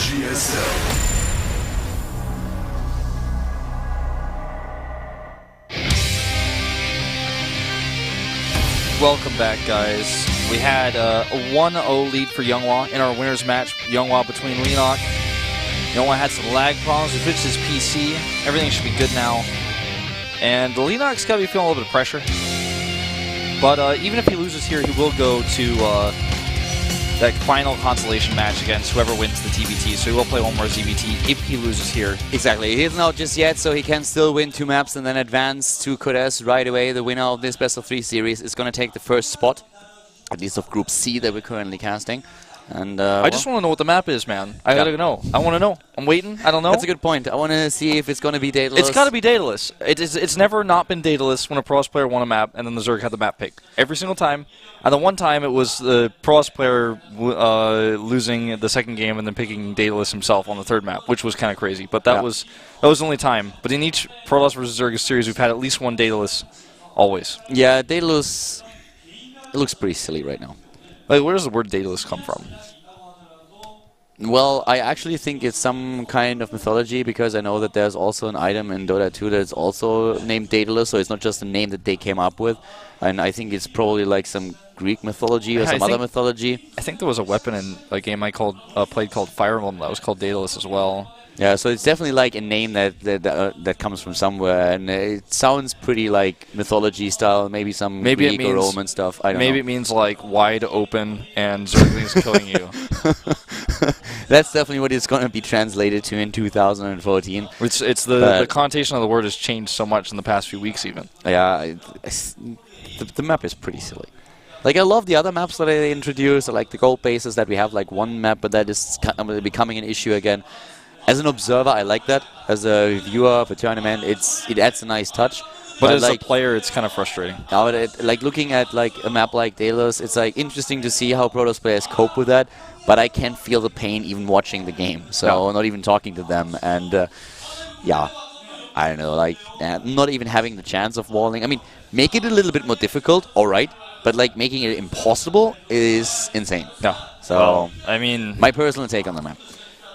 GSL. Welcome back, guys. We had a 1-0 lead for YongHwa in our winner's match. YongHwa between Leenock. YongHwa had some lag problems. We fixed his PC. Everything should be good now. And Leenock's got to be feeling a little bit of pressure. But even if he loses here, he will go to that final consolation match against whoever wins the TBT. So he will play one more ZBT if he loses here. Exactly. He isn't out just yet, so he can still win 2 maps and then advance to Code S right away. The winner of this best of 3 series is going to take the first spot, at least of Group C that we're currently casting. And I just want to know what the map is, man. I gotta know. I want to know. I'm waiting. I don't know. That's a good point. I want to see if it's going to be Daedalus. It's got to be Daedalus. It's never not been Daedalus when a Protoss player won a map and then the Zerg had the map pick. Every single time. And the one time it was the Protoss player losing the second game and then picking Daedalus himself on the third map, which was kind of crazy. But that was the only time. But in each Protoss vs. Zerg series, we've had at least one Daedalus, always. Yeah, Daedalus, it looks pretty silly right now. Like, where does the word Daedalus come from? Well, I actually think it's some kind of mythology, because I know that there's also an item in Dota 2 that's also named Daedalus, so it's not just a name that they came up with. And I think it's probably like some Greek mythology or some other mythology. I think there was a weapon in a game I played called Fire Emblem that was called Daedalus as well. Yeah, so it's definitely like a name that comes from somewhere, and it sounds pretty like mythology style, maybe some Greek or Roman stuff. I don't know. Maybe it means like wide open and Zergling's killing you. That's definitely what it's going to be translated to in 2014. It's the connotation of the word has changed so much in the past few weeks, even. Yeah, the map is pretty silly. Like, I love the other maps that they introduced, like the gold bases that we have like one map, but that is becoming an issue again. As an observer, I like that. As a viewer of a tournament, it adds a nice touch. But as a player, it's kind of frustrating. Like looking at like a map like Daedalus, it's like interesting to see how Protoss players cope with that. But I can feel the pain even watching the game, so not even talking to them. And yeah, I don't know, like not even having the chance of walling. I mean, make it a little bit more difficult, all right. But like making it impossible is insane. No. So well, I mean, my personal take on the map.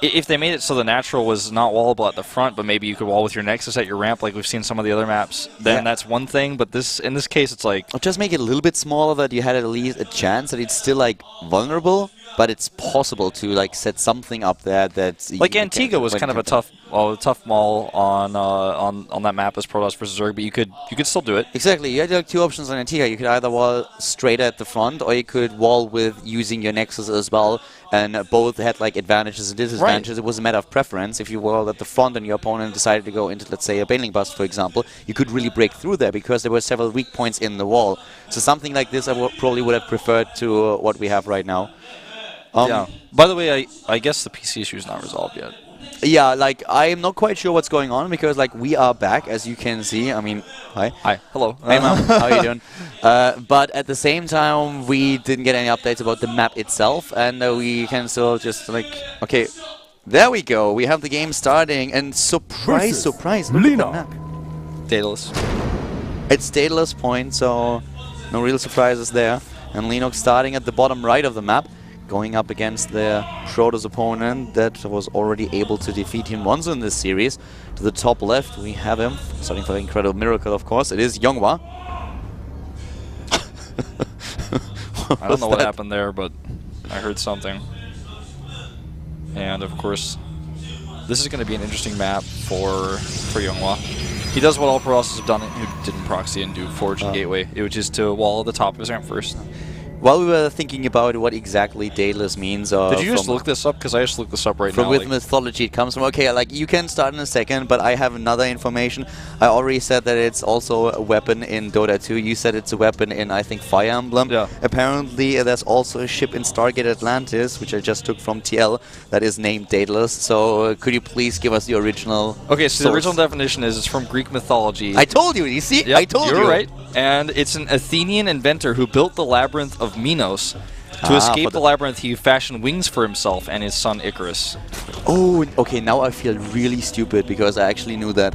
If they made it so the natural was not wallable at the front, but maybe you could wall with your Nexus at your ramp like we've seen some of the other maps, then that's one thing. But in this case, it's like... Or just make it a little bit smaller that you had at least a chance that it's still like vulnerable, but it's possible to like set something up there that's... Like Antigua was kind of a tough mall on that map as Protoss versus Zerg, but you could still do it. Exactly. You had like 2 options on Antigua. You could either wall straight at the front, or you could wall with using your Nexus as well. And both had like advantages and disadvantages. Right. It was a matter of preference. If you walled at the front and your opponent decided to go into, let's say, a Baneling Bust, for example, you could really break through there because there were several weak points in the wall. So something like this I probably would have preferred to what we have right now. Yeah. By the way, I guess the PC issue is not resolved yet. Yeah, like, I'm not quite sure what's going on, because, like, we are back, as you can see. I mean, hi. Hi. Hello. Hey, Mom. How are you doing? But at the same time, we didn't get any updates about the map itself, and we can still just, like, okay, there we go. We have the game starting, and surprise, look at the map. Daedalus. It's Daedalus point, so no real surprises there. And Leenock starting at the bottom right of the map, going up against their Protoss opponent that was already able to defeat him once in this series. To the top left, we have him, starting for the Incredible Miracle, of course. It is YongHwa. I don't know what happened there, but I heard something. And, of course, this is going to be an interesting map for YongHwa. He does what all Protosses have done who didn't proxy and do Forge and Gateway, which is to wall at the top of his ramp first. While we were thinking about what exactly Daedalus means... Did you just look this up? Because I just looked this up right now. With mythology it comes from. Okay, like, you can start in a second, but I have another information. I already said that it's also a weapon in Dota 2. You said it's a weapon in, I think, Fire Emblem. Yeah. Apparently, there's also a ship in Stargate Atlantis, which I just took from TL, that is named Daedalus. So, could you please give us the original Okay, so source? the original definition is it's from Greek mythology. I told you, you see? Yep, I told you. You're right. And it's an Athenian inventor who built the labyrinth of Minos. To escape the labyrinth, he fashioned wings for himself and his son Icarus. Oh, okay, now I feel really stupid because I actually knew that.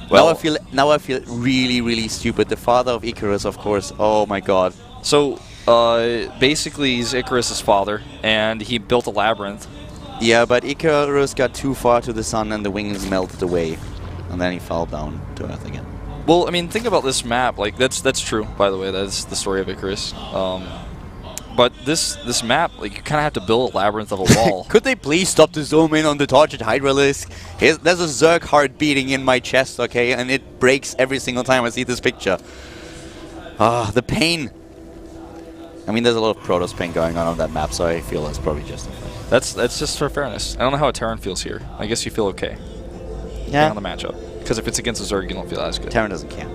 Well, now I feel really, really stupid. The father of Icarus, of course. Oh my god. So, basically, he's Icarus' father, and he built a labyrinth. Yeah, but Icarus got too far to the sun and the wings melted away. And then he fell down to Earth again. Well, I mean, think about this map. Like, that's true, by the way. That's the story of Icarus. But this map, like, you kind of have to build a labyrinth of a wall. Could they please stop to zoom in on the target Hydralisk? There's a Zerg heart beating in my chest, okay? And it breaks every single time I see this picture. Ah, the pain. I mean, there's a lot of Protoss pain going on that map, so I feel that's probably justified. That's just for fairness. I don't know how a Terran feels here. I guess you feel okay. Yeah. On the matchup. Because if it's against a Zerg, you don't feel as good. Terran doesn't care.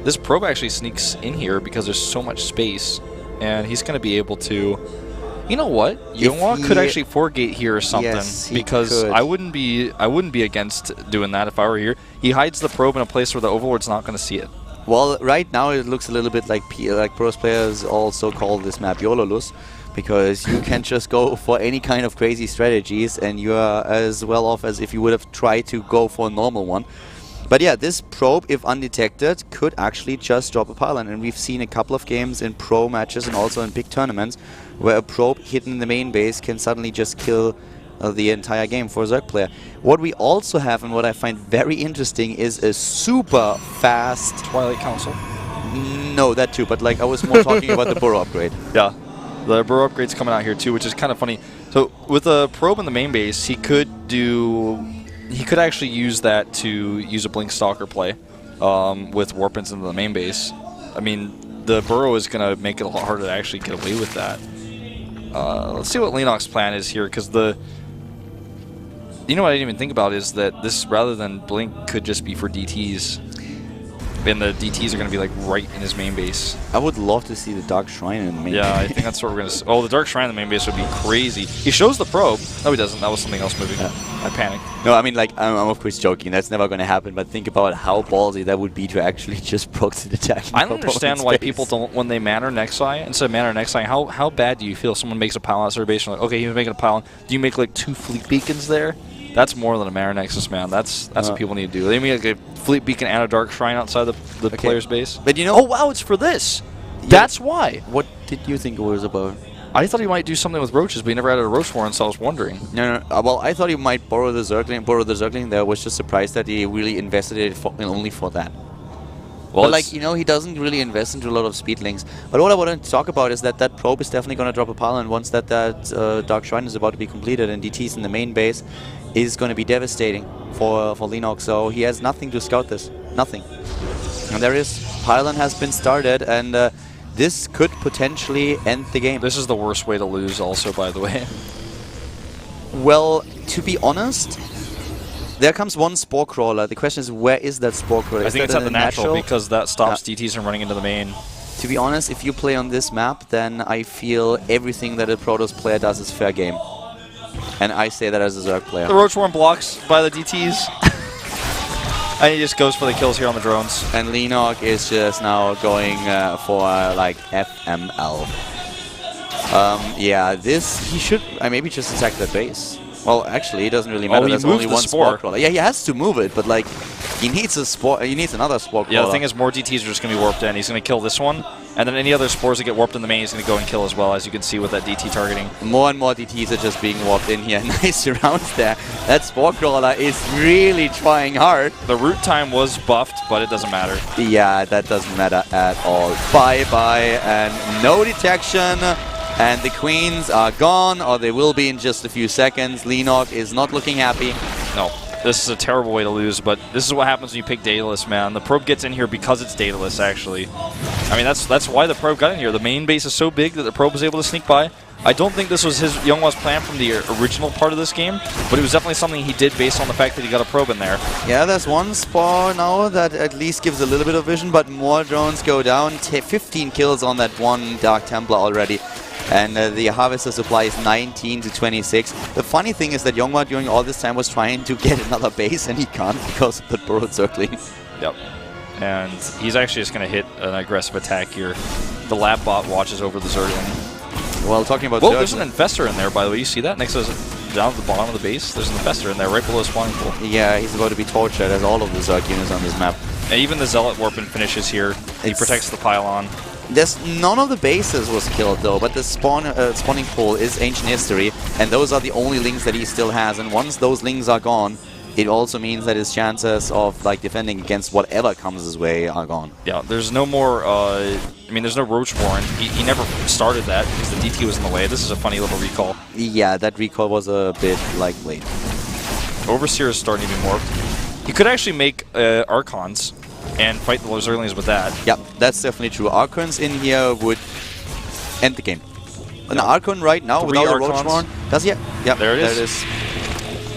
This probe actually sneaks in here because there's so much space. And he's going to be able to... You know what? YongHwa could actually 4-gate here or something. Yes, because could. I wouldn't be against doing that if I were here. He hides the probe in a place where the Overlord's not going to see it. Well, right now it looks a little bit like pros players also call this map YOLOless, because you can just go for any kind of crazy strategies and you are as well off as if you would have tried to go for a normal one. But yeah, this probe, if undetected, could actually just drop a pylon. And we've seen a couple of games in pro matches and also in big tournaments where a probe hidden in the main base can suddenly just kill the entire game for a Zerg player. What we also have, and what I find very interesting, is a super fast... Twilight Council? No, that too, but like I was more talking about the burrow upgrade. Yeah, the burrow upgrade's coming out here too, which is kind of funny. So with a probe in the main base, he could actually use that to use a Blink Stalker play with Warpins into the main base. I mean, the burrow is going to make it a lot harder to actually get away with that. Let's see what Leenock's plan is here, because you know what I didn't even think about is that this, rather than Blink, could just be for DTs. And the DTs are going to be like right in his main base. I would love to see the Dark Shrine in the main base. Yeah, I think that's what we're going to see. Oh, the Dark Shrine in the main base would be crazy. He shows the probe. No, he doesn't. That was something else moving. I panicked. No, I mean, like, I'm of course joking. That's never going to happen. But think about how ballsy that would be to actually just proxy the attack. I don't understand why people don't, when they manner Nexi, instead of manner Nexi, how bad do you feel if someone makes a pylon outside their base and like, okay, he was making a pylon. Do you make like 2 fleet beacons there? That's more than a Manor Nexus, man. That's what people need to do. They make like a fleet beacon and a dark shrine outside the player's base. But you know, oh wow, it's for this. Yeah. That's why. What did you think it was about? I thought he might do something with roaches, but he never added a roach warren, so I was wondering. No. Well, I thought he might borrow the Zergling there. I was just surprised that he really invested it only for that. Well, but like, you know, he doesn't really invest into a lot of speed links. But what I wanted to talk about is that that probe is definitely going to drop a pylon once that Dark Shrine is about to be completed, and DTs in the main base is going to be devastating for Leenock. So he has nothing to scout this. Nothing. And there is. Pylon has been started, and this could potentially end the game. This is the worst way to lose also, by the way. Well, to be honest, there comes one Spore Crawler. The question is, where is that Spore Crawler? I think it's at the natural because that stops DTs from running into the main. To be honest, if you play on this map, then I feel everything that a Protoss player does is fair game. And I say that as a Zerg player. The Roach Worm blocks by the DTs. And he just goes for the kills here on the drones. And Leenock is just now going for like FML. Yeah, he should maybe just attack that base. Well, actually, it doesn't really matter. There's only one Spore Crawler. Yeah, he has to move it, but like, he needs a spore. He needs another Spore Crawler. Yeah, the thing is, more DTs are just going to be warped in. He's going to kill this one, and then any other spores that get warped in the main, he's going to go and kill as well, as you can see with that DT targeting. More and more DTs are just being warped in here. Nice rounds there. That Spore Crawler is really trying hard. The root time was buffed, but it doesn't matter. Yeah, that doesn't matter at all. Bye-bye, and no detection. And the Queens are gone, or they will be in just a few seconds. Leenock is not looking happy. No, this is a terrible way to lose, but this is what happens when you pick Daedalus, man. The probe gets in here because it's Daedalus, actually. I mean, that's why the probe got in here. The main base is so big that the probe was able to sneak by. I don't think this was YongHwa's plan from the original part of this game, but it was definitely something he did based on the fact that he got a probe in there. Yeah, there's one Spore now that at least gives a little bit of vision, but more drones go down. 15 kills on that one Dark Templar already. And the Harvester supply is 19 to 26. The funny thing is that YongHwa during all this time was trying to get another base, and he can't because of the burrowed Zergling. Yep. And he's actually just going to hit an aggressive attack here. The lab bot watches over the Zergling. Well, talking about there's an Infestor in there, by the way. You see that? Next to down at the bottom of the base, there's an Infestor in there right below the spawning pool. Yeah, he's about to be tortured as all of the Zerg units on this map. Even the Zealot Warpin finishes here. He protects the pylon. None of the bases was killed though, but the spawning pool is ancient history, and those are the only lings that he still has. And once those lings are gone, it also means that his chances of like defending against whatever comes his way are gone. Yeah, there's no more. I mean, there's no Roachborn. He never started that because the DT was in the way. This is a funny little recall. Yeah, that recall was a bit like late. Overseer is starting to be morphed. He could actually make Archons and fight the Lozerlians with that. Yeah, that's definitely true. Archons in here would end the game. An Archon right now without a Roachborn. Does he? Yeah, there it is.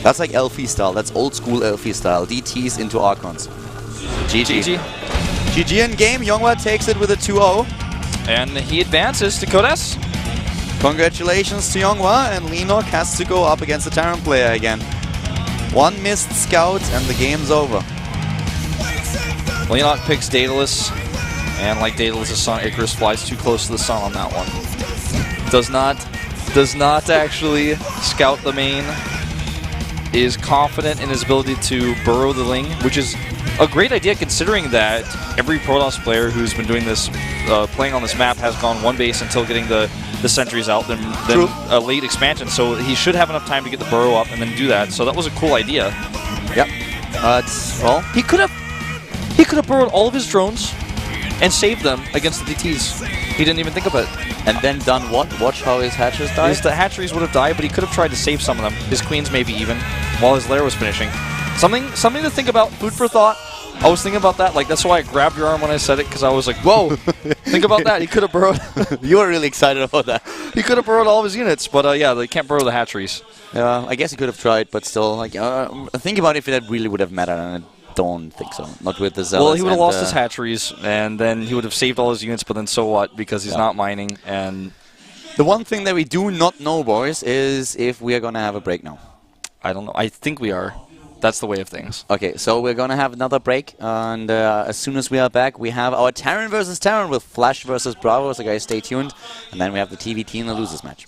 That's like Elfie style. That's old school Elfie style. DTs into Archons. GG. GG in game. YongHwa takes it with a 2-0. And he advances to Code S. Congratulations to YongHwa, and Leenock has to go up against the Terran player again. One missed scout and the game's over. Leenock picks Daedalus, and like Daedalus' son, Icarus flies too close to the sun on that one. Does not actually scout the main. Is confident in his ability to burrow the Ling, which is a great idea considering that every Protoss player who's been doing this, playing on this map, has gone one base until getting the sentries out, then a late expansion. So he should have enough time to get the burrow up and then do that. So that was a cool idea. Yep. Well, he could have burrowed all of his drones and saved them against the DTs. He didn't even think of it. And then done what? Watch how his hatcheries died? The hatcheries would have died, but he could have tried to save some of them. His queens maybe even, while his lair was finishing. Something to think about, food for thought. I was thinking about that, like that's why I grabbed your arm when I said it, because I was like, whoa, think about that. He could have burrowed. You were really excited about that. He could have burrowed all of his units, but yeah, they can't burrow the hatcheries. Yeah, I guess he could have tried, but still, like, think about if that really would have mattered, and I don't think so. Not with the Zealots. Well, he would have lost his hatcheries, and then he would have saved all his units, but then so what, because he's not mining, and... The one thing that we do not know, boys, is if we are going to have a break now. I don't know. I think we are. That's the way of things. Okay, so we're going to have another break, and as soon as we are back, we have our Terran versus Terran with Flash versus Bravo, so guys, stay tuned. And then we have the TVT in the losers match.